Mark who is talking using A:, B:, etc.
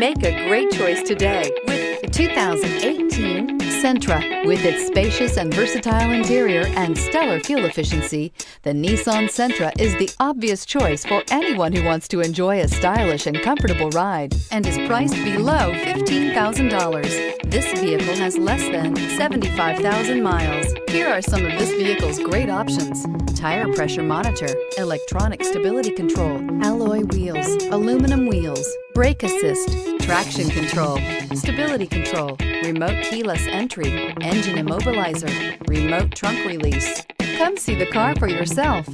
A: Make a great choice today with the 2018 Sentra. With its spacious and versatile interior and stellar fuel efficiency, the Nissan Sentra is the obvious choice for anyone who wants to enjoy a stylish and comfortable ride and is priced below $15,000. This vehicle has less than 75,000 miles. Here are some of this vehicle's great options: tire pressure monitor, electronic stability control, alloy wheels, aluminum wheels, brake assist, traction control, stability control, remote keyless entry, engine immobilizer, remote trunk release. Come see the car for yourself.